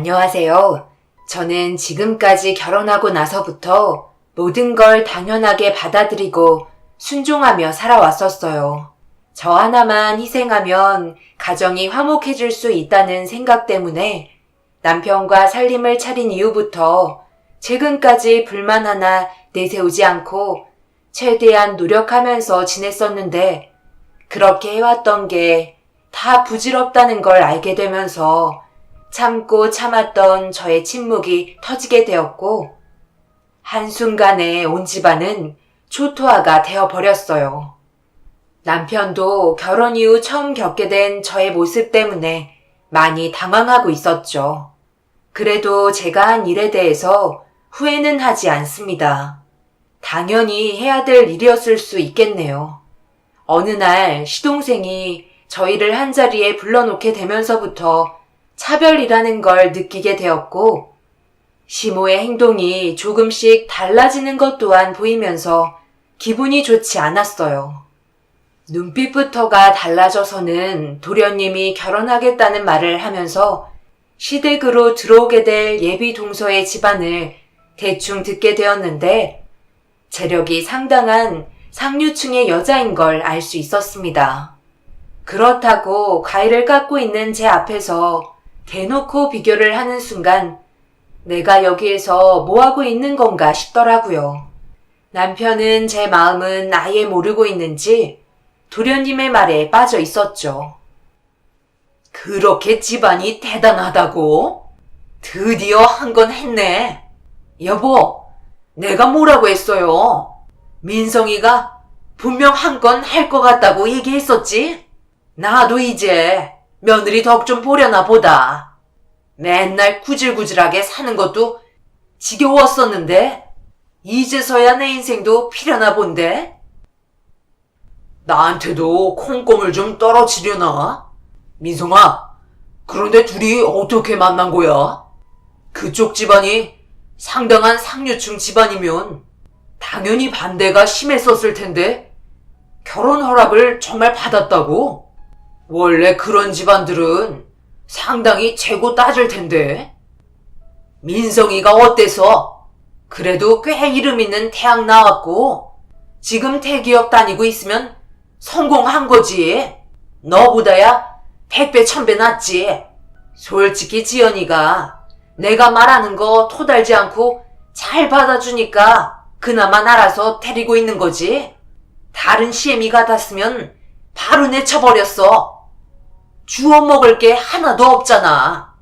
안녕하세요. 저는 지금까지 결혼하고 나서부터 모든 걸 당연하게 받아들이고 순종하며 살아왔었어요. 저 하나만 희생하면 가정이 화목해질 수 있다는 생각 때문에 남편과 살림을 차린 이후부터 최근까지 불만 하나 내세우지 않고 최대한 노력하면서 지냈었는데 그렇게 해왔던 게 다 부질없다는 걸 알게 되면서 참고 참았던 저의 침묵이 터지게 되었고 한순간에 온 집안은 초토화가 되어버렸어요. 남편도 결혼 이후 처음 겪게 된 저의 모습 때문에 많이 당황하고 있었죠. 그래도 제가 한 일에 대해서 후회는 하지 않습니다. 당연히 해야 될 일이었을 수 있겠네요. 어느 날 시동생이 저희를 한자리에 불러놓게 되면서부터 차별이라는 걸 느끼게 되었고 시모의 행동이 조금씩 달라지는 것 또한 보이면서 기분이 좋지 않았어요. 눈빛부터가 달라져서는 도련님이 결혼하겠다는 말을 하면서 시댁으로 들어오게 될 예비 동서의 집안을 대충 듣게 되었는데 재력이 상당한 상류층의 여자인 걸 알 수 있었습니다. 그렇다고 과일을 깎고 있는 제 앞에서 대놓고 비교를 하는 순간 내가 여기에서 뭐하고 있는 건가 싶더라고요. 남편은 제 마음은 아예 모르고 있는지 도련님의 말에 빠져 있었죠. 그렇게 집안이 대단하다고? 드디어 한 건 했네. 여보, 내가 뭐라고 했어요? 민성이가 분명 한 건 할 것 같다고 얘기했었지? 나도 이제 며느리 덕 좀 보려나 보다. 맨날 구질구질하게 사는 것도 지겨웠었는데 이제서야 내 인생도 피려나 본데? 나한테도 콩고물 좀 떨어지려나? 민성아, 그런데 둘이 어떻게 만난 거야? 그쪽 집안이 상당한 상류층 집안이면 당연히 반대가 심했었을 텐데 결혼 허락을 정말 받았다고? 원래 그런 집안들은 상당히 재고 따질 텐데. 민성이가 어때서? 그래도 꽤 이름 있는 대학 나왔고 지금 대기업 다니고 있으면 성공한 거지. 너보다야 100배 1000배 낫지. 솔직히 지연이가 내가 말하는 거 토달지 않고 잘 받아주니까 그나마 알아서 데리고 있는 거지. 다른 시애미 같았으면 바로 내쳐버렸어. 주워 먹을 게 하나도 없잖아.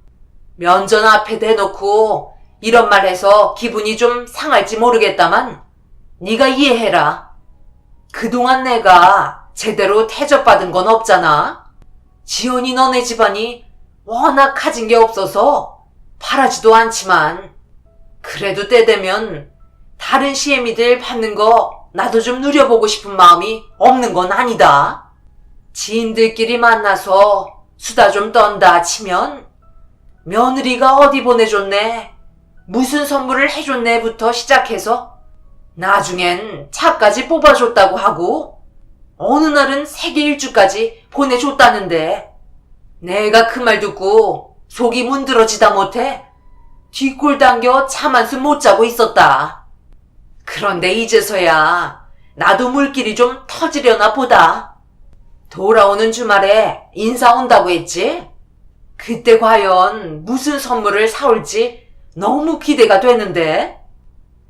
면전 앞에 대놓고 이런 말 해서 기분이 좀 상할지 모르겠다만 네가 이해해라. 그동안 내가 제대로 대접받은 건 없잖아. 지연이 너네 집안이 워낙 가진 게 없어서 바라지도 않지만 그래도 때 되면 다른 시애미들 받는 거 나도 좀 누려보고 싶은 마음이 없는 건 아니다. 지인들끼리 만나서 수다 좀 떤다 치면 며느리가 어디 보내줬네, 무슨 선물을 해줬네부터 시작해서 나중엔 차까지 뽑아줬다고 하고 어느 날은 세계 일주까지 보내줬다는데 내가 그 말 듣고 속이 문드러지다 못해 뒷골 당겨 잠 한숨 못 자고 있었다. 그런데 이제서야 나도 물길이 좀 터지려나 보다. 돌아오는 주말에 인사 온다고 했지? 그때 과연 무슨 선물을 사올지 너무 기대가 되는데?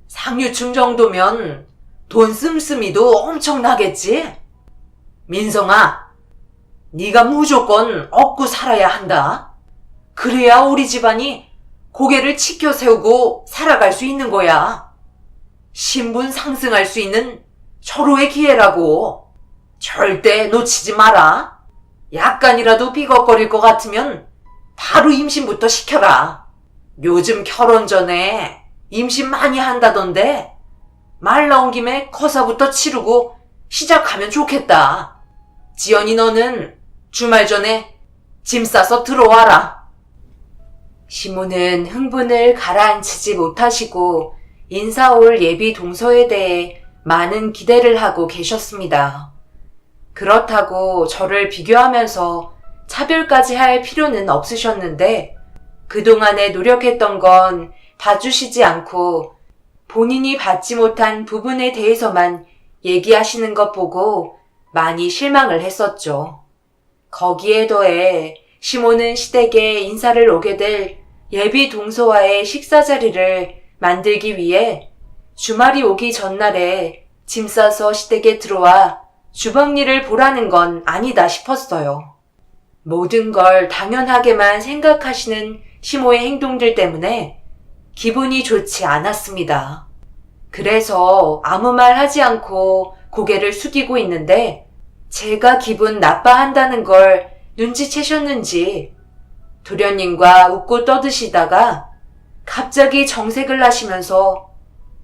상류층 정도면 돈 씀씀이도 엄청나겠지? 민성아, 네가 무조건 얻고 살아야 한다. 그래야 우리 집안이 고개를 치켜 세우고 살아갈 수 있는 거야. 신분 상승할 수 있는 절호의 기회라고. 절대 놓치지 마라. 약간이라도 비걱거릴 것 같으면 바로 임신부터 시켜라. 요즘 결혼 전에 임신 많이 한다던데 말 나온 김에 거사부터 치르고 시작하면 좋겠다. 지연이 너는 주말 전에 짐 싸서 들어와라. 시모는 흥분을 가라앉히지 못하시고 인사올 예비 동서에 대해 많은 기대를 하고 계셨습니다. 그렇다고 저를 비교하면서 차별까지 할 필요는 없으셨는데 그동안에 노력했던 건 봐주시지 않고 본인이 받지 못한 부분에 대해서만 얘기하시는 것 보고 많이 실망을 했었죠. 거기에 더해 시모는 시댁에 인사를 오게 될 예비 동서와의 식사 자리를 만들기 위해 주말이 오기 전날에 짐 싸서 시댁에 들어와 주방 일을 보라는 건 아니다 싶었어요. 모든 걸 당연하게만 생각하시는 시모의 행동들 때문에 기분이 좋지 않았습니다. 그래서 아무 말 하지 않고 고개를 숙이고 있는데 제가 기분 나빠한다는 걸 눈치채셨는지 도련님과 웃고 떠드시다가 갑자기 정색을 하시면서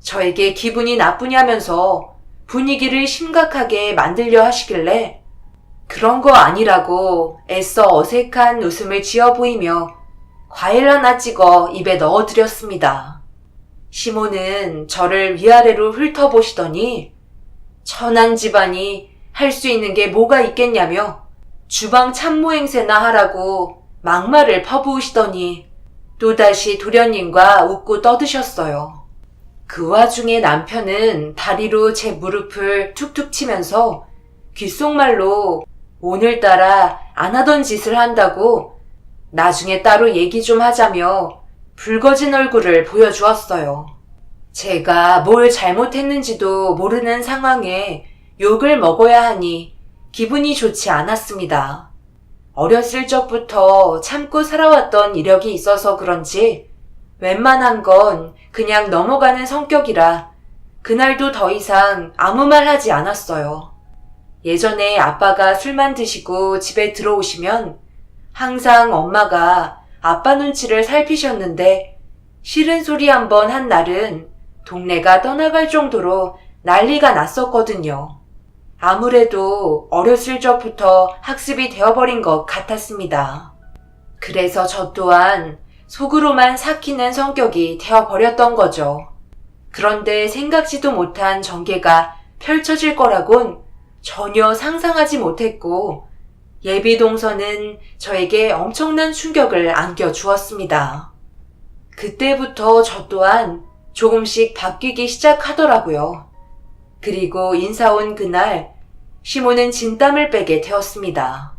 저에게 기분이 나쁘냐면서 분위기를 심각하게 만들려 하시길래 그런 거 아니라고 애써 어색한 웃음을 지어 보이며 과일 하나 찍어 입에 넣어드렸습니다. 시모는 저를 위아래로 훑어보시더니 천한 집안이 할 수 있는 게 뭐가 있겠냐며 주방 참모 행세나 하라고 막말을 퍼부으시더니 또다시 도련님과 웃고 떠드셨어요. 그 와중에 남편은 다리로 제 무릎을 툭툭 치면서 귓속말로 오늘따라 안 하던 짓을 한다고 나중에 따로 얘기 좀 하자며 붉어진 얼굴을 보여주었어요. 제가 뭘 잘못했는지도 모르는 상황에 욕을 먹어야 하니 기분이 좋지 않았습니다. 어렸을 적부터 참고 살아왔던 이력이 있어서 그런지 웬만한 건 그냥 넘어가는 성격이라 그날도 더 이상 아무 말 하지 않았어요. 예전에 아빠가 술만 드시고 집에 들어오시면 항상 엄마가 아빠 눈치를 살피셨는데 싫은 소리 한번 한 날은 동네가 떠나갈 정도로 난리가 났었거든요. 아무래도 어렸을 적부터 학습이 되어버린 것 같았습니다. 그래서 저 또한 속으로만 삭히는 성격이 되어버렸던 거죠. 그런데 생각지도 못한 전개가 펼쳐질 거라곤 전혀 상상하지 못했고 예비 동서는 저에게 엄청난 충격을 안겨주었습니다. 그때부터 저 또한 조금씩 바뀌기 시작하더라고요. 그리고 인사 온 그날 시모는 진땀을 빼게 되었습니다.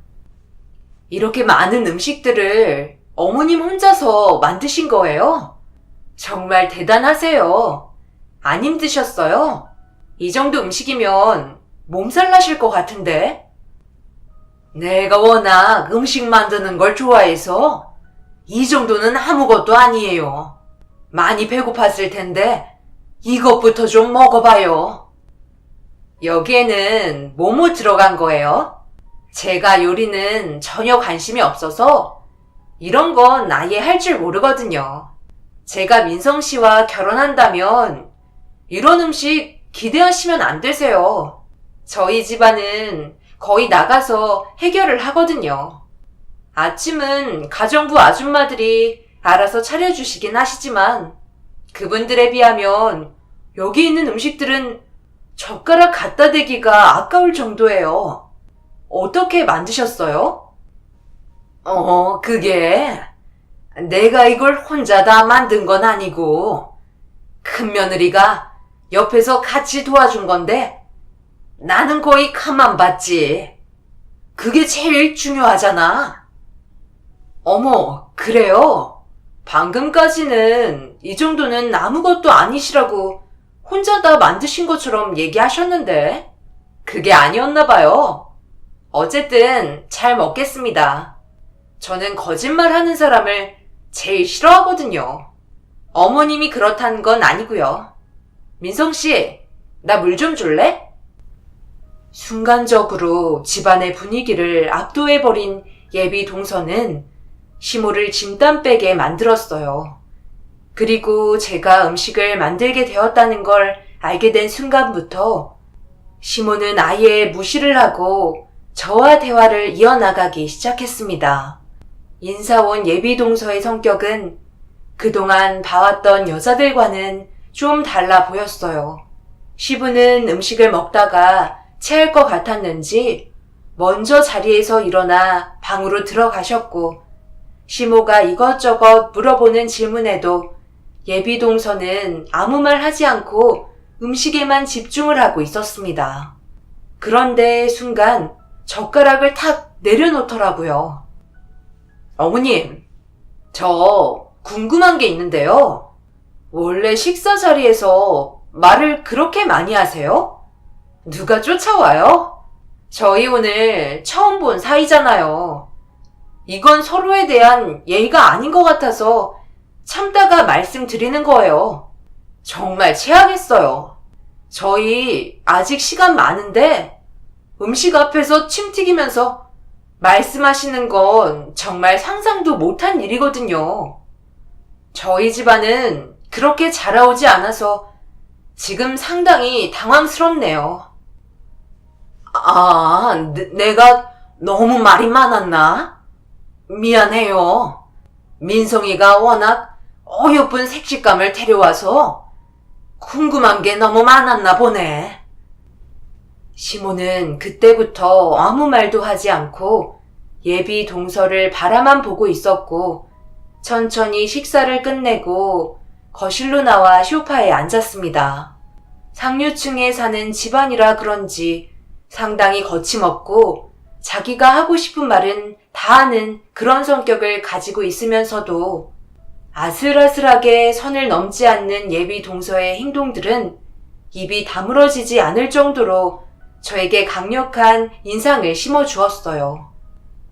이렇게 많은 음식들을 어머님 혼자서 만드신 거예요? 정말 대단하세요. 안 힘드셨어요? 이 정도 음식이면 몸살 나실 것 같은데? 내가 워낙 음식 만드는 걸 좋아해서 이 정도는 아무것도 아니에요. 많이 배고팠을 텐데 이것부터 좀 먹어봐요. 여기에는 뭐뭐 들어간 거예요? 제가 요리는 전혀 관심이 없어서 이런 건 아예 할 줄 모르거든요. 제가 민성 씨와 결혼한다면 이런 음식 기대하시면 안 되세요. 저희 집안은 거의 나가서 해결을 하거든요. 아침은 가정부 아줌마들이 알아서 차려주시긴 하시지만 그분들에 비하면 여기 있는 음식들은 젓가락 갖다 대기가 아까울 정도예요. 어떻게 만드셨어요? 그게 내가 이걸 혼자 다 만든 건 아니고 큰 며느리가 옆에서 같이 도와준 건데 나는 거의 가만 봤지. 그게 제일 중요하잖아. 어머, 그래요? 방금까지는 이 정도는 아무것도 아니시라고 혼자 다 만드신 것처럼 얘기하셨는데 그게 아니었나 봐요. 어쨌든 잘 먹겠습니다. 저는 거짓말하는 사람을 제일 싫어하거든요. 어머님이 그렇다는 건 아니고요. 민성씨, 나 물 좀 줄래? 순간적으로 집안의 분위기를 압도해버린 예비 동서는 시모를 진땀 빼게 만들었어요. 그리고 제가 음식을 만들게 되었다는 걸 알게 된 순간부터 시모는 아예 무시를 하고 저와 대화를 이어나가기 시작했습니다. 인사 온 예비 동서의 성격은 그동안 봐왔던 여자들과는 좀 달라 보였어요. 시부는 음식을 먹다가 체할 것 같았는지 먼저 자리에서 일어나 방으로 들어가셨고 시모가 이것저것 물어보는 질문에도 예비 동서는 아무 말 하지 않고 음식에만 집중을 하고 있었습니다. 그런데 순간 젓가락을 탁 내려놓더라고요. 어머님, 저 궁금한 게 있는데요. 원래 식사 자리에서 말을 그렇게 많이 하세요? 누가 쫓아와요? 저희 오늘 처음 본 사이잖아요. 이건 서로에 대한 예의가 아닌 것 같아서 참다가 말씀드리는 거예요. 정말 체하겠어요. 저희 아직 시간 많은데 음식 앞에서 침 튀기면서 말씀하시는 건 정말 상상도 못한 일이거든요. 저희 집안은 그렇게 자라오지 않아서 지금 상당히 당황스럽네요. 내가 너무 말이 많았나? 미안해요. 민성이가 워낙 어여쁜 색식감을 데려와서 궁금한 게 너무 많았나 보네. 시모는 그때부터 아무 말도 하지 않고 예비 동서를 바라만 보고 있었고 천천히 식사를 끝내고 거실로 나와 소파에 앉았습니다. 상류층에 사는 집안이라 그런지 상당히 거침없고 자기가 하고 싶은 말은 다 하는 그런 성격을 가지고 있으면서도 아슬아슬하게 선을 넘지 않는 예비 동서의 행동들은 입이 다물어지지 않을 정도로 저에게 강력한 인상을 심어주었어요.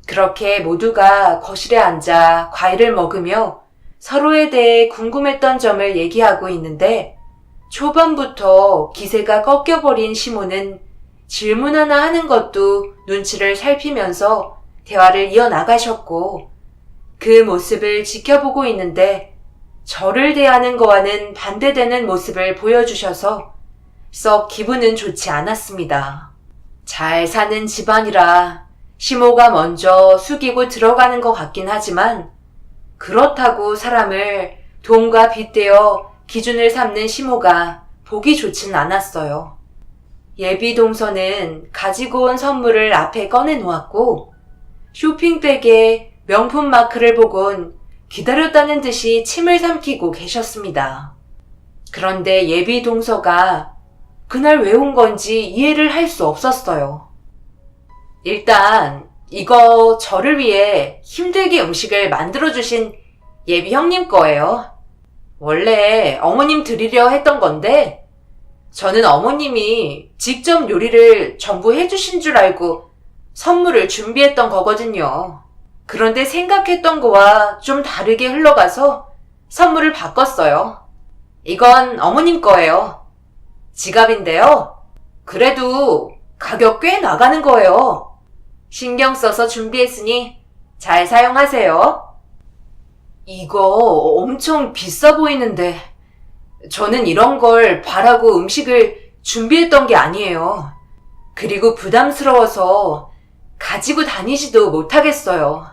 그렇게 모두가 거실에 앉아 과일을 먹으며 서로에 대해 궁금했던 점을 얘기하고 있는데 초반부터 기세가 꺾여버린 시모는 질문 하나 하는 것도 눈치를 살피면서 대화를 이어나가셨고 그 모습을 지켜보고 있는데 저를 대하는 거와는 반대되는 모습을 보여주셔서 썩 기분은 좋지 않았습니다. 잘 사는 집안이라 시모가 먼저 숙이고 들어가는 것 같긴 하지만 그렇다고 사람을 돈과 빗대어 기준을 삼는 시모가 보기 좋진 않았어요. 예비 동서는 가지고 온 선물을 앞에 꺼내놓았고 쇼핑백에 명품 마크를 보곤 기다렸다는 듯이 침을 삼키고 계셨습니다. 그런데 예비 동서가 그날 왜 온 건지 이해를 할 수 없었어요. 일단 이거 저를 위해 힘들게 음식을 만들어주신 예비 형님 거예요. 원래 어머님 드리려 했던 건데 저는 어머님이 직접 요리를 전부 해주신 줄 알고 선물을 준비했던 거거든요. 그런데 생각했던 거와 좀 다르게 흘러가서 선물을 바꿨어요. 이건 어머님 거예요. 지갑인데요. 그래도 가격 꽤 나가는 거예요. 신경 써서 준비했으니 잘 사용하세요. 이거 엄청 비싸 보이는데 저는 이런 걸 바라고 음식을 준비했던 게 아니에요. 그리고 부담스러워서 가지고 다니지도 못하겠어요.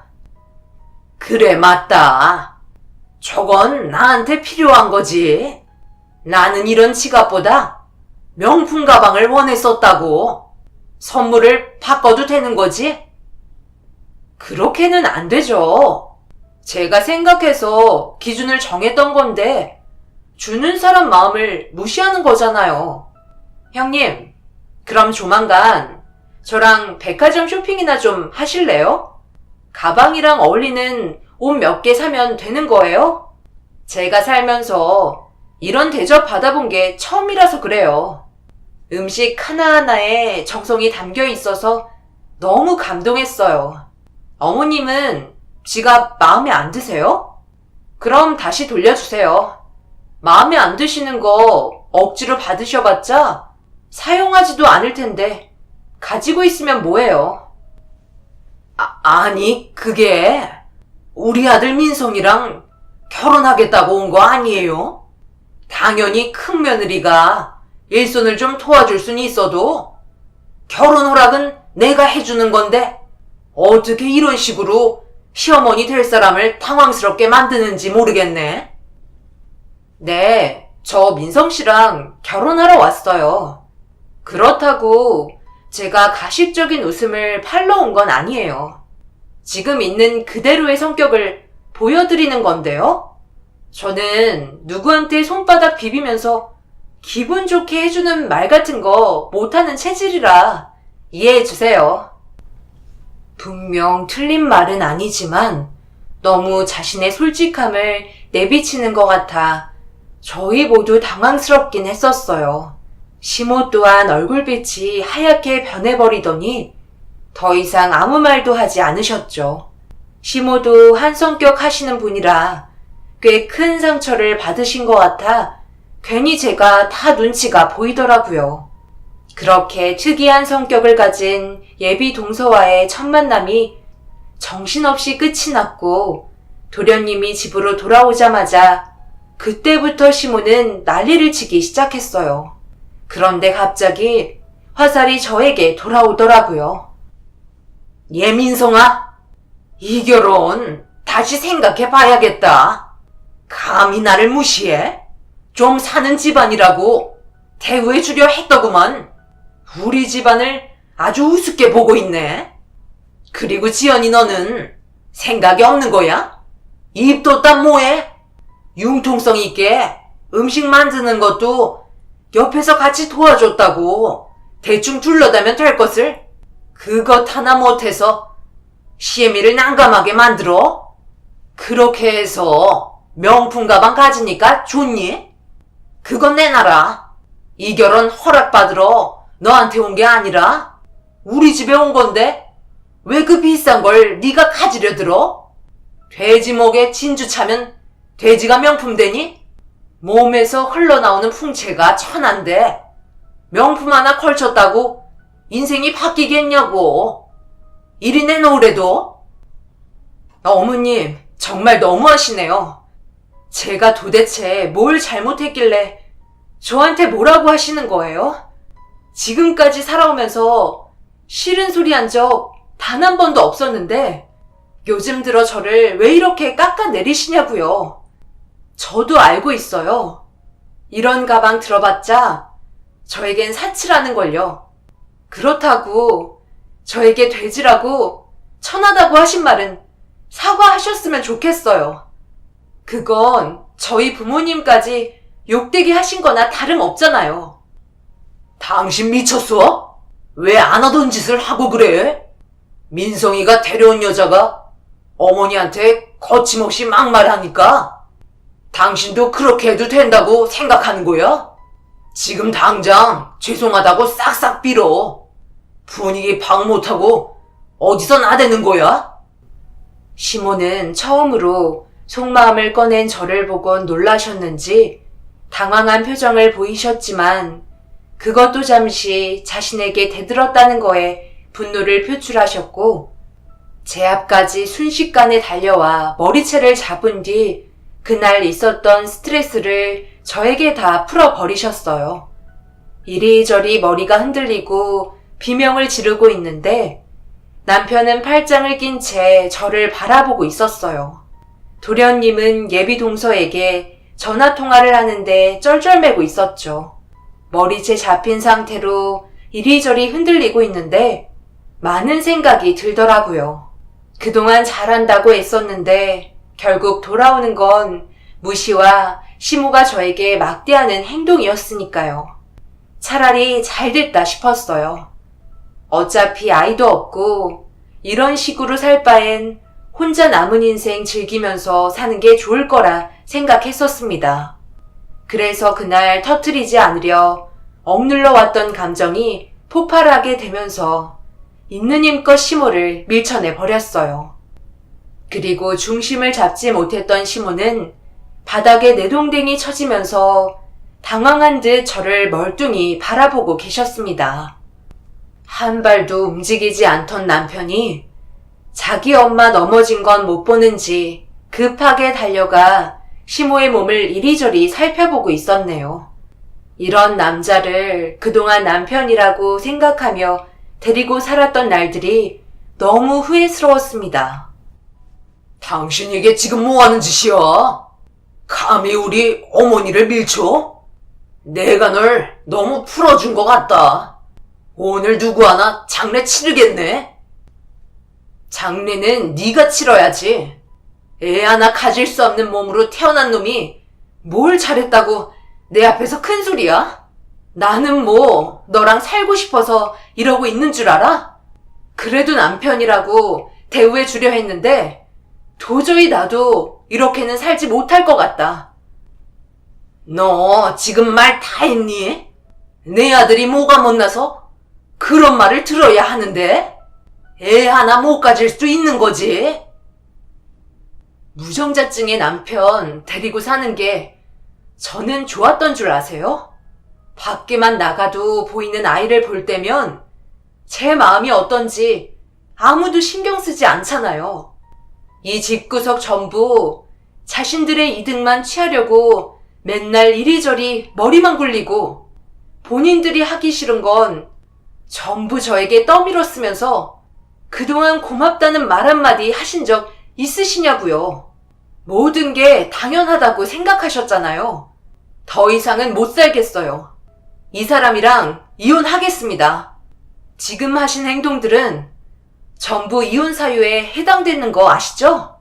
그래, 맞다. 저건 나한테 필요한 거지. 나는 이런 지갑보다 명품 가방을 원했었다고. 선물을 바꿔도 되는 거지? 그렇게는 안 되죠. 제가 생각해서 기준을 정했던 건데 주는 사람 마음을 무시하는 거잖아요. 형님, 그럼 조만간 저랑 백화점 쇼핑이나 좀 하실래요? 가방이랑 어울리는 옷 몇 개 사면 되는 거예요? 제가 살면서 이런 대접 받아본 게 처음이라서 그래요. 음식 하나하나에 정성이 담겨 있어서 너무 감동했어요. 어머님은 지갑 마음에 안 드세요? 그럼 다시 돌려주세요. 마음에 안 드시는 거 억지로 받으셔봤자 사용하지도 않을 텐데 가지고 있으면 뭐해요? 아니, 그게 우리 아들 민성이랑 결혼하겠다고 온 거 아니에요? 당연히 큰 며느리가 일손을 좀 도와줄 수는 있어도 결혼 허락은 내가 해주는 건데 어떻게 이런 식으로 시어머니 될 사람을 당황스럽게 만드는지 모르겠네. 네, 저 민성 씨랑 결혼하러 왔어요. 그렇다고 제가 가식적인 웃음을 팔러 온 건 아니에요. 지금 있는 그대로의 성격을 보여드리는 건데요. 저는 누구한테 손바닥 비비면서 기분 좋게 해주는 말 같은 거 못하는 체질이라 이해해주세요. 분명 틀린 말은 아니지만 너무 자신의 솔직함을 내비치는 것 같아 저희 모두 당황스럽긴 했었어요. 시모 또한 얼굴빛이 하얗게 변해버리더니 더 이상 아무 말도 하지 않으셨죠. 시모도 한 성격 하시는 분이라 꽤 큰 상처를 받으신 것 같아 괜히 제가 다 눈치가 보이더라고요. 그렇게 특이한 성격을 가진 예비 동서와의 첫 만남이 정신없이 끝이 났고 도련님이 집으로 돌아오자마자 그때부터 시모는 난리를 치기 시작했어요. 그런데 갑자기 화살이 저에게 돌아오더라고요. 예민성아, 이 결혼 다시 생각해 봐야겠다. 감히 나를 무시해? 좀 사는 집안이라고 대우해 주려 했더구만. 우리 집안을 아주 우습게 보고 있네. 그리고 지연이 너는 생각이 없는 거야? 입도 딱 뭐해? 융통성 있게 음식 만드는 것도 옆에서 같이 도와줬다고 대충 둘러대면 될 것을 그것 하나 못해서 시애미를 난감하게 만들어? 그렇게 해서 명품 가방 가지니까 좋니? 그건 내놔라. 이 결혼 허락받으러 너한테 온 게 아니라 우리 집에 온 건데 왜 그 비싼 걸 네가 가지려 들어? 돼지 목에 진주 차면 돼지가 명품 되니? 몸에서 흘러나오는 풍채가 천한데 명품 하나 걸쳤다고 인생이 바뀌겠냐고. 이리 내놓으래도. 어머님, 정말 너무하시네요. 제가 도대체 뭘 잘못했길래 저한테 뭐라고 하시는 거예요? 지금까지 살아오면서 싫은 소리 한 적 단 한 번도 없었는데 요즘 들어 저를 왜 이렇게 깎아내리시냐고요. 저도 알고 있어요. 이런 가방 들어봤자 저에겐 사치라는 걸요. 그렇다고 저에게 돼지라고 천하다고 하신 말은 사과하셨으면 좋겠어요. 그건 저희 부모님까지 욕되게 하신 거나 다름없잖아요. 당신 미쳤어? 왜 안 하던 짓을 하고 그래? 민성이가 데려온 여자가 어머니한테 거침없이 막말하니까 당신도 그렇게 해도 된다고 생각하는 거야? 지금 당장 죄송하다고 싹싹 빌어. 분위기 파악 못하고 어디서 나대는 거야? 시모는 처음으로 속마음을 꺼낸 저를 보곤 놀라셨는지 당황한 표정을 보이셨지만 그것도 잠시 자신에게 대들었다는 거에 분노를 표출하셨고 제 앞까지 순식간에 달려와 머리채를 잡은 뒤 그날 있었던 스트레스를 저에게 다 풀어버리셨어요. 이리저리 머리가 흔들리고 비명을 지르고 있는데 남편은 팔짱을 낀 채 저를 바라보고 있었어요. 도련님은 예비 동서에게 전화통화를 하는데 쩔쩔매고 있었죠. 머리채 잡힌 상태로 이리저리 흔들리고 있는데 많은 생각이 들더라고요. 그동안 잘한다고 애썼는데 결국 돌아오는 건 무시와 시모가 저에게 막대하는 행동이었으니까요. 차라리 잘 됐다 싶었어요. 어차피 아이도 없고 이런 식으로 살 바엔 혼자 남은 인생 즐기면서 사는 게 좋을 거라 생각했었습니다. 그래서 그날 터뜨리지 않으려 억눌러 왔던 감정이 폭발하게 되면서 있는 힘껏 시모를 밀쳐내 버렸어요. 그리고 중심을 잡지 못했던 시모는 바닥에 내동댕이 쳐지면서 당황한 듯 저를 멀뚱히 바라보고 계셨습니다. 한 발도 움직이지 않던 남편이 자기 엄마 넘어진 건 못 보는지 급하게 달려가 시모의 몸을 이리저리 살펴보고 있었네요. 이런 남자를 그동안 남편이라고 생각하며 데리고 살았던 날들이 너무 후회스러웠습니다. 당신 이게 지금 뭐하는 짓이야? 감히 우리 어머니를 밀쳐? 내가 널 너무 풀어준 것 같다. 오늘 누구 하나 장례 치르겠네? 장례는 네가 치러야지. 애 하나 가질 수 없는 몸으로 태어난 놈이 뭘 잘했다고 내 앞에서 큰 소리야? 나는 뭐 너랑 살고 싶어서 이러고 있는 줄 알아? 그래도 남편이라고 대우해 주려 했는데 도저히 나도 이렇게는 살지 못할 것 같다. 너 지금 말 다 했니? 내 아들이 뭐가 못나서 그런 말을 들어야 하는데 애 하나 못 가질 수 있는 거지. 무정자증의 남편 데리고 사는 게 저는 좋았던 줄 아세요? 밖에만 나가도 보이는 아이를 볼 때면 제 마음이 어떤지 아무도 신경 쓰지 않잖아요. 이 집구석 전부 자신들의 이득만 취하려고 맨날 이리저리 머리만 굴리고 본인들이 하기 싫은 건 전부 저에게 떠밀었으면서 그동안 고맙다는 말 한마디 하신 적 있으시냐고요. 모든 게 당연하다고 생각하셨잖아요. 더 이상은 못 살겠어요. 이 사람이랑 이혼하겠습니다. 지금 하신 행동들은 전부 이혼 사유에 해당되는 거 아시죠?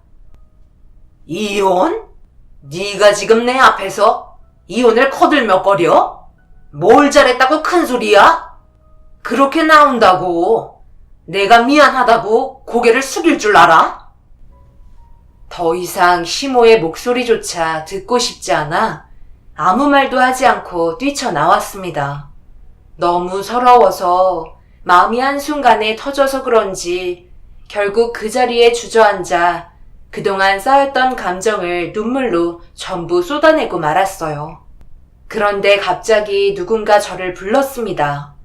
이혼? 네가 지금 내 앞에서 이혼을 거들먹거려? 뭘 잘했다고 큰 소리야? 그렇게 나온다고 내가 미안하다고 고개를 숙일 줄 알아? 더 이상 시모의 목소리조차 듣고 싶지 않아 아무 말도 하지 않고 뛰쳐나왔습니다. 너무 서러워서 마음이 한순간에 터져서 그런지 결국 그 자리에 주저앉아 그동안 쌓였던 감정을 눈물로 전부 쏟아내고 말았어요. 그런데 갑자기 누군가 저를 불렀습니다.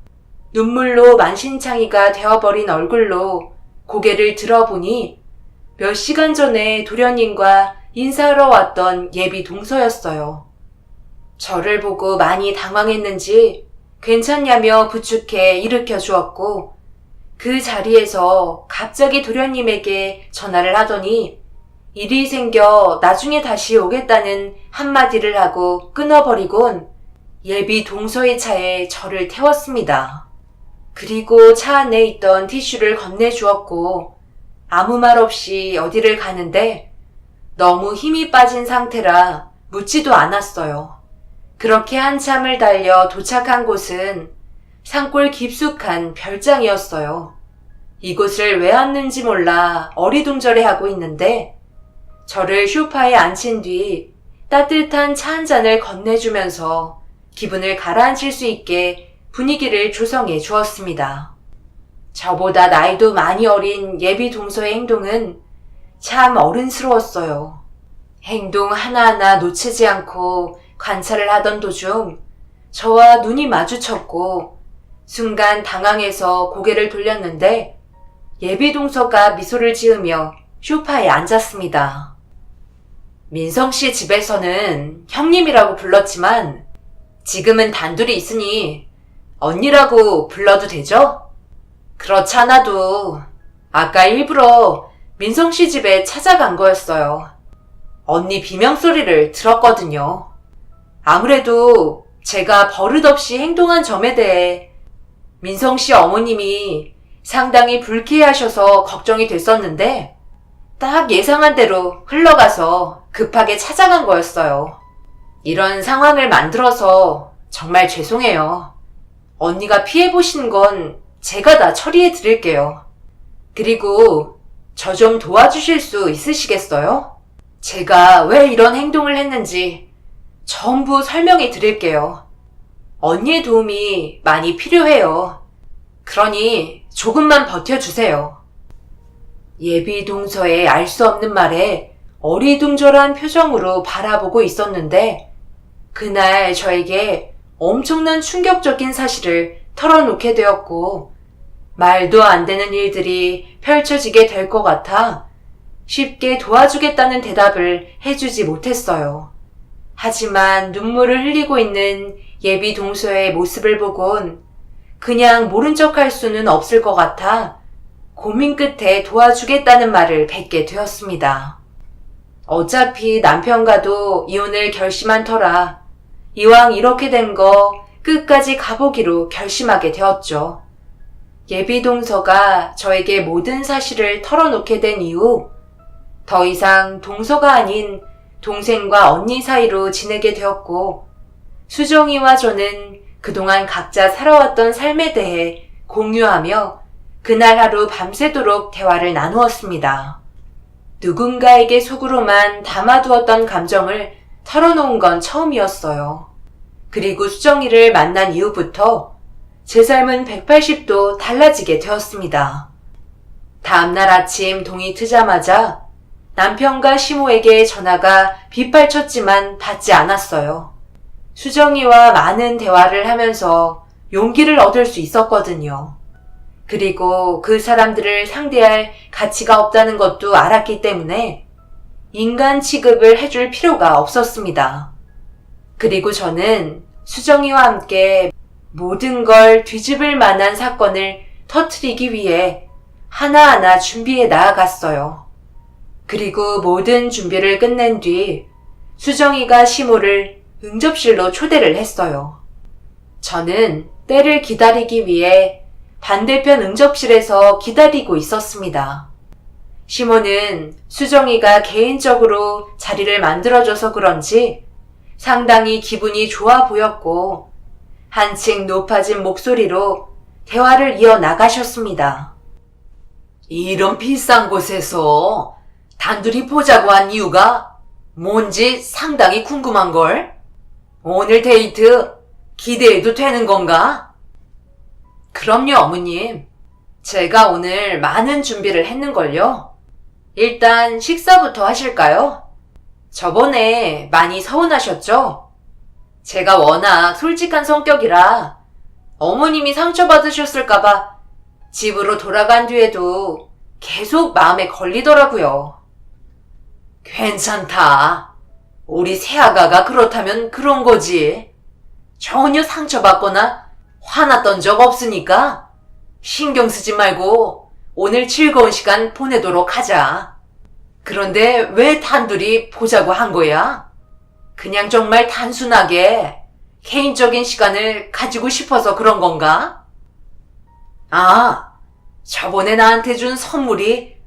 눈물로 만신창이가 되어버린 얼굴로 고개를 들어보니 몇 시간 전에 도련님과 인사하러 왔던 예비 동서였어요. 저를 보고 많이 당황했는지 괜찮냐며 부축해 일으켜 주었고 그 자리에서 갑자기 도련님에게 전화를 하더니 일이 생겨 나중에 다시 오겠다는 한마디를 하고 끊어버리곤 예비 동서의 차에 저를 태웠습니다. 그리고 차 안에 있던 티슈를 건네주었고 아무 말 없이 어디를 가는데 너무 힘이 빠진 상태라 묻지도 않았어요. 그렇게 한참을 달려 도착한 곳은 산골 깊숙한 별장이었어요. 이곳을 왜 왔는지 몰라 어리둥절해하고 있는데 저를 소파에 앉힌 뒤 따뜻한 차 한 잔을 건네주면서 기분을 가라앉힐 수 있게 분위기를 조성해 주었습니다. 저보다 나이도 많이 어린 예비 동서의 행동은 참 어른스러웠어요. 행동 하나하나 놓치지 않고 관찰을 하던 도중 저와 눈이 마주쳤고 순간 당황해서 고개를 돌렸는데 예비 동서가 미소를 지으며 소파에 앉았습니다. 민성 씨 집에서는 형님이라고 불렀지만 지금은 단둘이 있으니 언니라고 불러도 되죠? 그렇잖아도 아까 일부러 민성 씨 집에 찾아간 거였어요. 언니 비명소리를 들었거든요. 아무래도 제가 버릇없이 행동한 점에 대해 민성 씨 어머님이 상당히 불쾌해하셔서 걱정이 됐었는데 딱 예상한 대로 흘러가서 급하게 찾아간 거였어요. 이런 상황을 만들어서 정말 죄송해요. 언니가 피해보신 건 제가 다 처리해 드릴게요. 그리고 저 좀 도와주실 수 있으시겠어요? 제가 왜 이런 행동을 했는지 전부 설명해 드릴게요. 언니의 도움이 많이 필요해요. 그러니 조금만 버텨주세요. 예비 동서의 알 수 없는 말에 어리둥절한 표정으로 바라보고 있었는데 그날 저에게 엄청난 충격적인 사실을 털어놓게 되었고 말도 안 되는 일들이 펼쳐지게 될 것 같아 쉽게 도와주겠다는 대답을 해주지 못했어요. 하지만 눈물을 흘리고 있는 예비 동서의 모습을 보곤 그냥 모른 척할 수는 없을 것 같아 고민 끝에 도와주겠다는 말을 뱉게 되었습니다. 어차피 남편과도 이혼을 결심한 터라 이왕 이렇게 된 거 끝까지 가보기로 결심하게 되었죠. 예비 동서가 저에게 모든 사실을 털어놓게 된 이후 더 이상 동서가 아닌 동생과 언니 사이로 지내게 되었고, 수정이와 저는 그동안 각자 살아왔던 삶에 대해 공유하며 그날 하루 밤새도록 대화를 나누었습니다. 누군가에게 속으로만 담아두었던 감정을 털어놓은 건 처음이었어요. 그리고 수정이를 만난 이후부터 제 삶은 180도 달라지게 되었습니다. 다음날 아침 동이 트자마자 남편과 시모에게 전화가 빗발쳤지만 받지 않았어요. 수정이와 많은 대화를 하면서 용기를 얻을 수 있었거든요. 그리고 그 사람들을 상대할 가치가 없다는 것도 알았기 때문에 인간 취급을 해줄 필요가 없었습니다. 그리고 저는 수정이와 함께 모든 걸 뒤집을 만한 사건을 터뜨리기 위해 하나하나 준비해 나아갔어요. 그리고 모든 준비를 끝낸 뒤 수정이가 시모를 응접실로 초대를 했어요. 저는 때를 기다리기 위해 반대편 응접실에서 기다리고 있었습니다. 시모는 수정이가 개인적으로 자리를 만들어줘서 그런지 상당히 기분이 좋아 보였고 한층 높아진 목소리로 대화를 이어나가셨습니다. 이런 비싼 곳에서 단둘이 보자고 한 이유가 뭔지 상당히 궁금한걸? 오늘 데이트 기대해도 되는 건가? 그럼요, 어머님. 제가 오늘 많은 준비를 했는걸요. 일단 식사부터 하실까요? 저번에 많이 서운하셨죠? 제가 워낙 솔직한 성격이라 어머님이 상처받으셨을까봐 집으로 돌아간 뒤에도 계속 마음에 걸리더라고요. 괜찮다. 우리 새아가가 그렇다면 그런 거지. 전혀 상처받거나 화났던 적 없으니까 신경 쓰지 말고 오늘 즐거운 시간 보내도록 하자. 그런데 왜 단둘이 보자고 한 거야? 그냥 정말 단순하게 개인적인 시간을 가지고 싶어서 그런 건가? 아, 저번에 나한테 준 선물이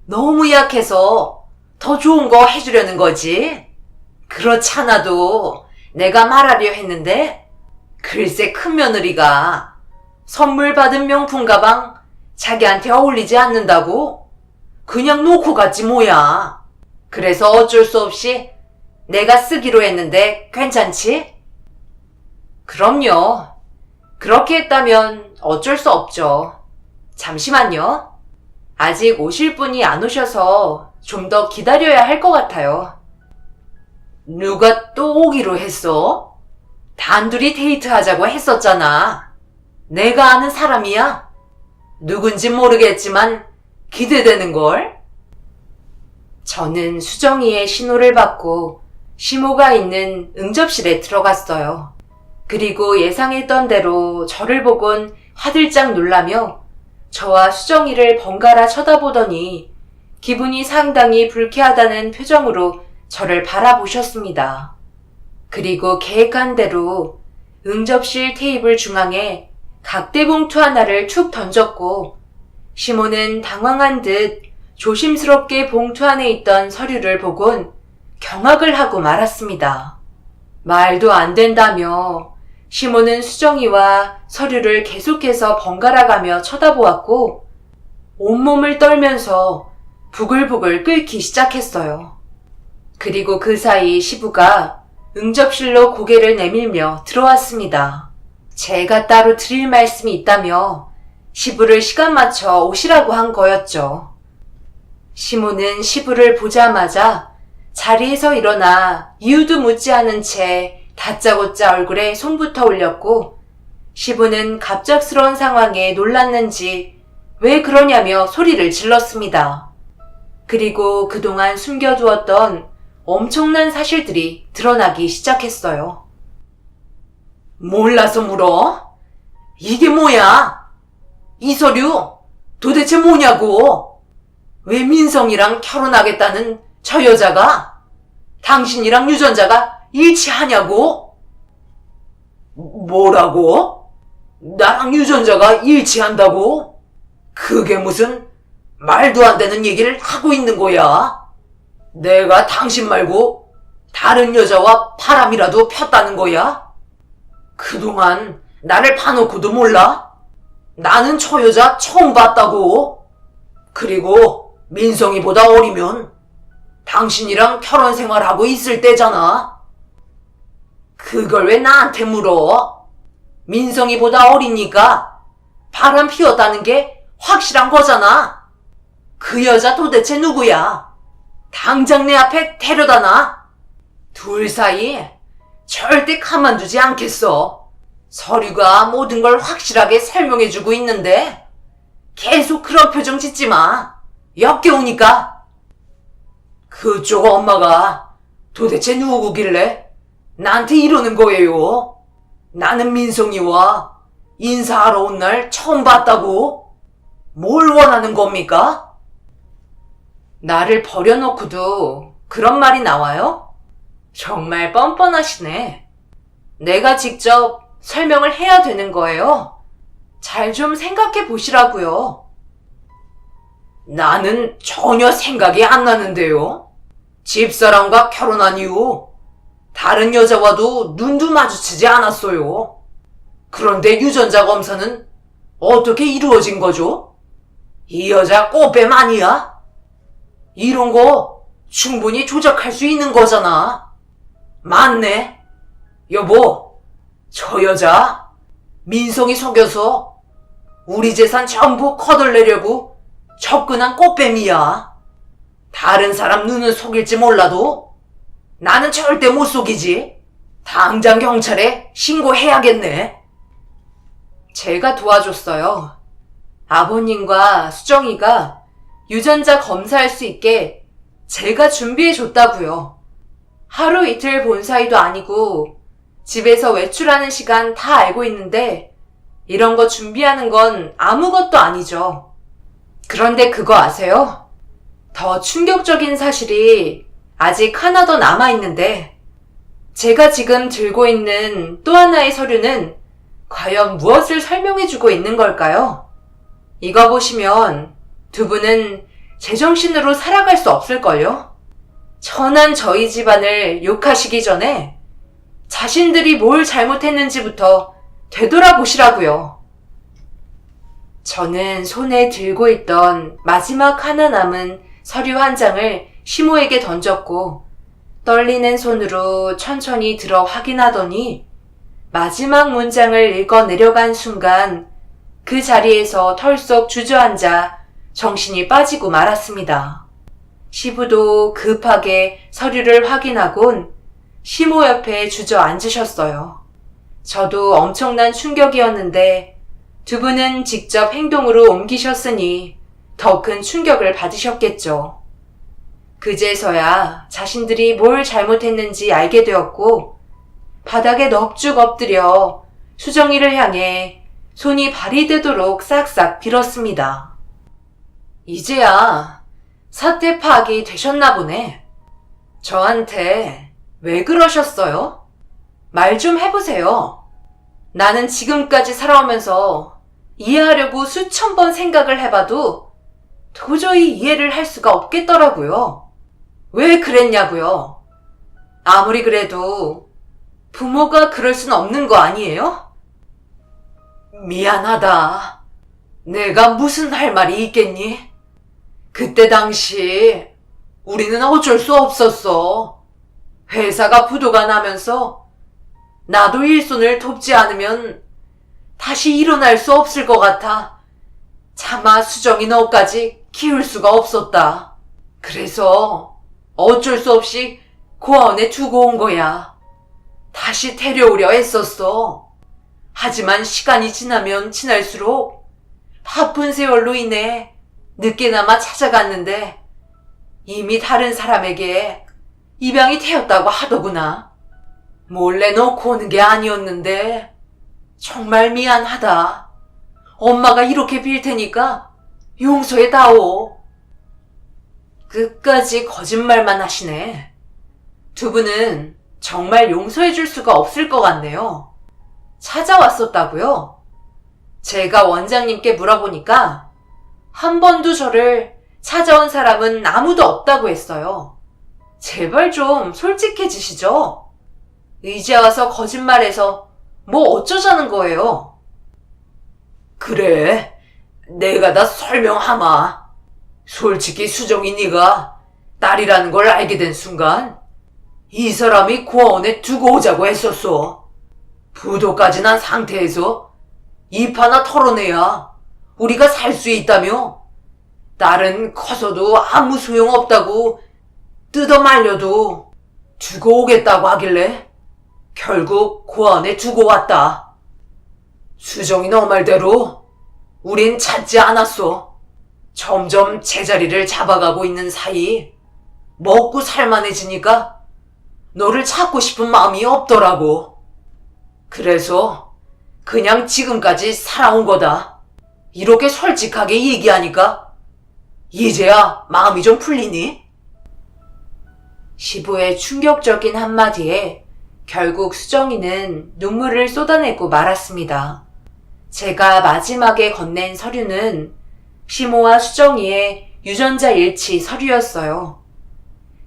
너무 약해서 더 좋은 거 해주려는 거지? 그렇지 않아도 내가 말하려 했는데 글쎄 큰 며느리가 선물 받은 명품 가방 자기한테 어울리지 않는다고? 그냥 놓고 갔지 뭐야. 그래서 어쩔 수 없이 내가 쓰기로 했는데 괜찮지? 그럼요. 그렇게 했다면 어쩔 수 없죠. 잠시만요. 아직 오실 분이 안 오셔서 좀 더 기다려야 할 것 같아요. 누가 또 오기로 했어? 단둘이 데이트하자고 했었잖아. 내가 아는 사람이야? 누군지 모르겠지만 기대되는걸? 저는 수정이의 신호를 받고 시모가 있는 응접실에 들어갔어요. 그리고 예상했던 대로 저를 보곤 화들짝 놀라며 저와 수정이를 번갈아 쳐다보더니 기분이 상당히 불쾌하다는 표정으로 저를 바라보셨습니다. 그리고 계획한 대로 응접실 테이블 중앙에 각대봉투 하나를 툭 던졌고 시모는 당황한 듯 조심스럽게 봉투 안에 있던 서류를 보곤 경악을 하고 말았습니다. 말도 안 된다며 시모는 수정이와 서류를 계속해서 번갈아가며 쳐다보았고 온몸을 떨면서 부글부글 끓기 시작했어요. 그리고 그 사이 시부가 응접실로 고개를 내밀며 들어왔습니다. 제가 따로 드릴 말씀이 있다며 시부를 시간 맞춰 오시라고 한 거였죠. 시모는 시부를 보자마자 자리에서 일어나 이유도 묻지 않은 채 다짜고짜 얼굴에 손부터 올렸고 시부는 갑작스러운 상황에 놀랐는지 왜 그러냐며 소리를 질렀습니다. 그리고 그동안 숨겨두었던 엄청난 사실들이 드러나기 시작했어요. 몰라서 물어? 이게 뭐야? 이 서류 도대체 뭐냐고? 왜 민성이랑 결혼하겠다는 저 여자가 당신이랑 유전자가 일치하냐고? 뭐라고? 나랑 유전자가 일치한다고? 그게 무슨 말도 안 되는 얘기를 하고 있는 거야? 내가 당신 말고 다른 여자와 바람이라도 폈다는 거야? 그동안 나를 봐놓고도 몰라? 나는 저 여자 처음 봤다고. 그리고 민성이보다 어리면 당신이랑 결혼 생활하고 있을 때잖아. 그걸 왜 나한테 물어? 민성이보다 어리니까 바람 피웠다는 게 확실한 거잖아. 그 여자 도대체 누구야? 당장 내 앞에 데려다 놔. 둘 사이 절대 가만두지 않겠어. 서류가 모든 걸 확실하게 설명해주고 있는데 계속 그런 표정 짓지 마. 역겨우니까. 그쪽 엄마가 도대체 누구길래 나한테 이러는 거예요? 나는 민성이와 인사하러 온 날 처음 봤다고? 뭘 원하는 겁니까? 나를 버려놓고도 그런 말이 나와요? 정말 뻔뻔하시네. 내가 직접 설명을 해야 되는 거예요. 잘 좀 생각해 보시라고요. 나는 전혀 생각이 안 나는데요. 집사람과 결혼한 이후 다른 여자와도 눈도 마주치지 않았어요. 그런데 유전자 검사는 어떻게 이루어진 거죠? 이 여자 꽃뱀 아니야? 이런 거 충분히 조작할 수 있는 거잖아. 맞네. 여보, 저 여자 민성이 속여서 우리 재산 전부 거덜내려고 접근한 꽃뱀이야. 다른 사람 눈은 속일지 몰라도 나는 절대 못 속이지. 당장 경찰에 신고해야겠네. 제가 도와줬어요. 아버님과 수정이가 유전자 검사할 수 있게 제가 준비해줬다고요. 하루 이틀 본 사이도 아니고 집에서 외출하는 시간 다 알고 있는데 이런 거 준비하는 건 아무것도 아니죠. 그런데 그거 아세요? 더 충격적인 사실이 아직 하나 더 남아있는데 제가 지금 들고 있는 또 하나의 서류는 과연 무엇을 설명해주고 있는 걸까요? 이거 보시면 두 분은 제정신으로 살아갈 수 없을걸요? 천한 저희 집안을 욕하시기 전에 자신들이 뭘 잘못했는지부터 되돌아보시라고요. 저는 손에 들고 있던 마지막 하나 남은 서류 한 장을 시모에게 던졌고 떨리는 손으로 천천히 들어 확인하더니 마지막 문장을 읽어 내려간 순간 그 자리에서 털썩 주저앉아 정신이 빠지고 말았습니다. 시부도 급하게 서류를 확인하곤 시모 옆에 주저앉으셨어요. 저도 엄청난 충격이었는데 두 분은 직접 행동으로 옮기셨으니 더 큰 충격을 받으셨겠죠. 그제서야 자신들이 뭘 잘못했는지 알게 되었고 바닥에 넋죽 엎드려 수정이를 향해 손이 발이 되도록 싹싹 빌었습니다. 이제야 사태 파악이 되셨나 보네. 저한테 왜 그러셨어요? 말 좀 해보세요. 나는 지금까지 살아오면서 이해하려고 수천 번 생각을 해봐도 도저히 이해를 할 수가 없겠더라고요. 왜 그랬냐고요? 아무리 그래도 부모가 그럴 순 없는 거 아니에요? 미안하다. 내가 무슨 할 말이 있겠니? 그때 당시 우리는 어쩔 수 없었어. 회사가 부도가 나면서 나도 일손을 돕지 않으면 다시 일어날 수 없을 것 같아 차마 수정이 너까지 키울 수가 없었다. 그래서 어쩔 수 없이 고아원에 두고 온 거야. 다시 데려오려 했었어. 하지만 시간이 지나면 지날수록 바쁜 세월로 인해 늦게나마 찾아갔는데 이미 다른 사람에게 입양이 되었다고 하더구나. 몰래 놓고 오는 게 아니었는데 정말 미안하다. 엄마가 이렇게 빌 테니까 용서해다오. 끝까지 거짓말만 하시네. 두 분은 정말 용서해줄 수가 없을 것 같네요. 찾아왔었다고요? 제가 원장님께 물어보니까 한 번도 저를 찾아온 사람은 아무도 없다고 했어요. 제발 좀 솔직해지시죠? 이제 와서 거짓말해서 뭐 어쩌자는 거예요? 그래, 내가 다 설명하마. 솔직히 수정이 네가 딸이라는 걸 알게 된 순간 이 사람이 고아원에 두고 오자고 했었어. 부도까지 난 상태에서 입 하나 털어내야 우리가 살 수 있다며. 딸은 커서도 아무 소용없다고 뜯어 말려도 두고 오겠다고 하길래 결국 고아원에 두고 왔다. 수정이 너 말대로 우린 찾지 않았어. 점점 제자리를 잡아가고 있는 사이 먹고 살만해지니까 너를 찾고 싶은 마음이 없더라고. 그래서 그냥 지금까지 살아온 거다. 이렇게 솔직하게 얘기하니까 이제야 마음이 좀 풀리니? 시부의 충격적인 한마디에 결국 수정이는 눈물을 쏟아내고 말았습니다. 제가 마지막에 건넨 서류는 시모와 수정이의 유전자 일치 서류였어요.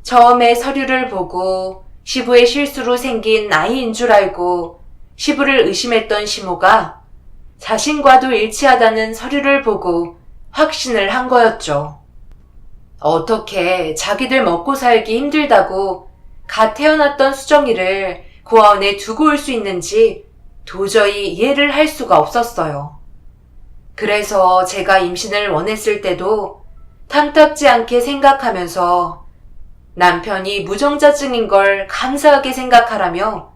처음에 서류를 보고 시부의 실수로 생긴 아이인 줄 알고 시부를 의심했던 시모가 자신과도 일치하다는 서류를 보고 확신을 한 거였죠. 어떻게 자기들 먹고 살기 힘들다고 갓 태어났던 수정이를 고아원에 두고 올 수 있는지 도저히 이해를 할 수가 없었어요. 그래서 제가 임신을 원했을 때도 탐탁지 않게 생각하면서 남편이 무정자증인 걸 감사하게 생각하라며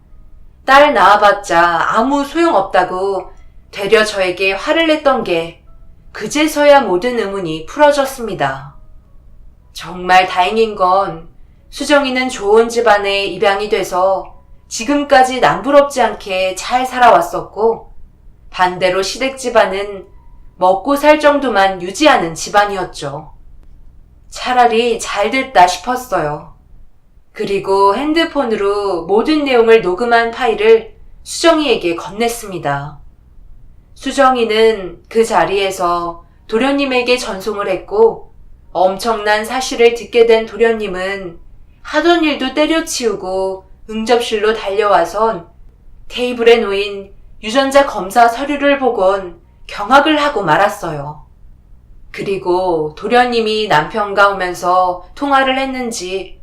딸 낳아봤자 아무 소용없다고 되려 저에게 화를 냈던 게 그제서야 모든 의문이 풀어졌습니다. 정말 다행인 건 수정이는 좋은 집안에 입양이 돼서 지금까지 남부럽지 않게 잘 살아왔었고, 반대로 시댁 집안은 먹고 살 정도만 유지하는 집안이었죠. 차라리 잘 됐다 싶었어요. 그리고 핸드폰으로 모든 내용을 녹음한 파일을 수정이에게 건넸습니다. 수정이는 그 자리에서 도련님에게 전송을 했고, 엄청난 사실을 듣게 된 도련님은 하던 일도 때려치우고 응접실로 달려와선 테이블에 놓인 유전자 검사 서류를 보곤 경악을 하고 말았어요. 그리고 도련님이 남편과 오면서 통화를 했는지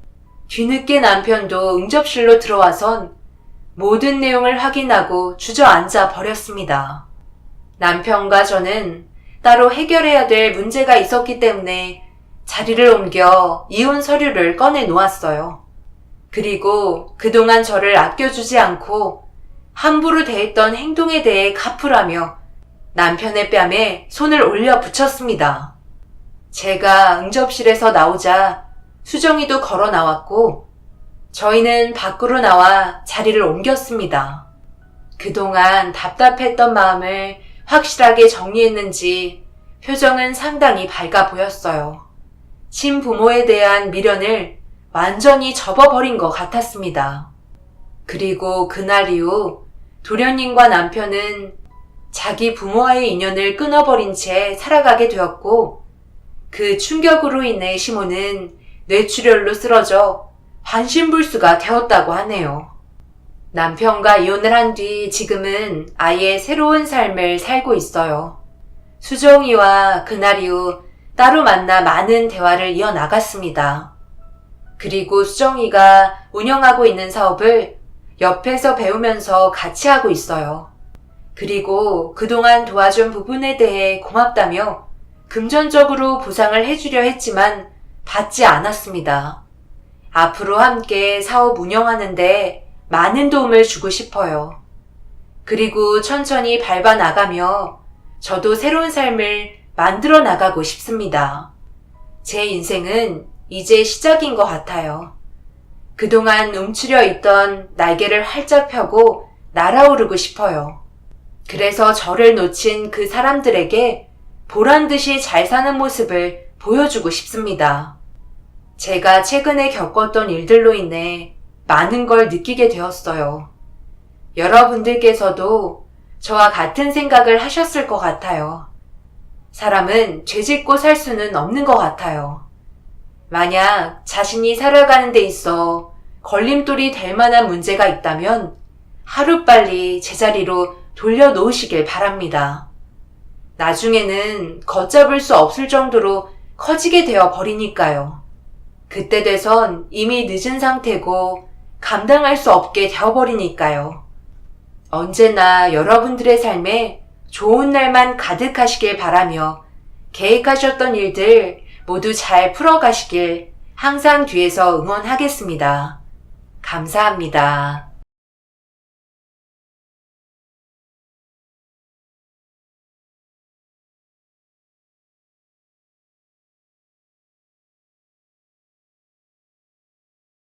뒤늦게 남편도 응접실로 들어와선 모든 내용을 확인하고 주저앉아 버렸습니다. 남편과 저는 따로 해결해야 될 문제가 있었기 때문에 자리를 옮겨 이혼 서류를 꺼내 놓았어요. 그리고 그동안 저를 아껴주지 않고 함부로 대했던 행동에 대해 갚으라며 남편의 뺨에 손을 올려 붙였습니다. 제가 응접실에서 나오자 수정이도 걸어 나왔고 저희는 밖으로 나와 자리를 옮겼습니다. 그동안 답답했던 마음을 확실하게 정리했는지 표정은 상당히 밝아 보였어요. 친부모에 대한 미련을 완전히 접어버린 것 같았습니다. 그리고 그날 이후 도련님과 남편은 자기 부모와의 인연을 끊어버린 채 살아가게 되었고, 그 충격으로 인해 시모는 뇌출혈로 쓰러져 반신불수가 되었다고 하네요. 남편과 이혼을 한 뒤 지금은 아예 새로운 삶을 살고 있어요. 수정이와 그날 이후 따로 만나 많은 대화를 이어나갔습니다. 그리고 수정이가 운영하고 있는 사업을 옆에서 배우면서 같이 하고 있어요. 그리고 그동안 도와준 부분에 대해 고맙다며 금전적으로 보상을 해주려 했지만 받지 않았습니다. 앞으로 함께 사업 운영하는데 많은 도움을 주고 싶어요. 그리고 천천히 밟아 나가며 저도 새로운 삶을 만들어 나가고 싶습니다. 제 인생은 이제 시작인 것 같아요. 그동안 움츠려 있던 날개를 활짝 펴고 날아오르고 싶어요. 그래서 저를 놓친 그 사람들에게 보란 듯이 잘 사는 모습을 보여주고 싶습니다. 제가 최근에 겪었던 일들로 인해 많은 걸 느끼게 되었어요. 여러분들께서도 저와 같은 생각을 하셨을 것 같아요. 사람은 죄짓고 살 수는 없는 것 같아요. 만약 자신이 살아가는 데 있어 걸림돌이 될 만한 문제가 있다면 하루빨리 제자리로 돌려놓으시길 바랍니다. 나중에는 걷잡을 수 없을 정도로 커지게 되어 버리니까요. 그때 돼선 이미 늦은 상태고 감당할 수 없게 되어버리니까요. 언제나 여러분들의 삶에 좋은 날만 가득하시길 바라며 계획하셨던 일들 모두 잘 풀어가시길 항상 뒤에서 응원하겠습니다. 감사합니다.